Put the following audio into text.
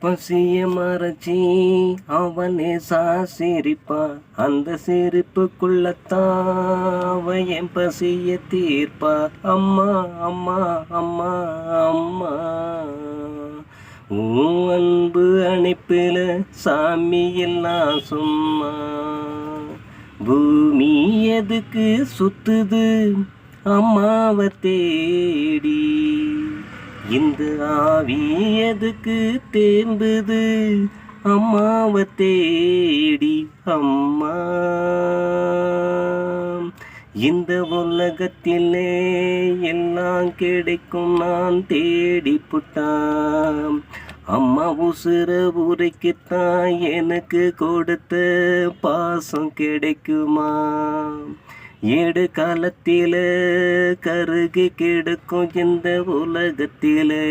பசிய மறைச்சி அவனே சிரிப்பா, அந்த சிரிப்புக்குள்ளத்தான் அவன் என் பசிய தீர்ப்பா. அம்மா அம்மா அம்மா அம்மா, உன் அன்பு அணைப்பில சாமி எல்லாம் சும்மா. பூமி எதுக்கு சுத்துது அம்மாவை தேடி, இந்த ஆவி எதுக்கு தேம்புது அம்மாவை தேடி. அம்மா, இந்த உலகத்திலே எல்லாம் கிடைக்கும் நான் தேடி புட்டான். அம்மா உசுர உரைக்குத்தான் எனக்கு கொடுத்த பாசம் கிடைக்குமா? ஏடு காலத்தில கருகி கிடக்கும் இந்த உலகத்திலே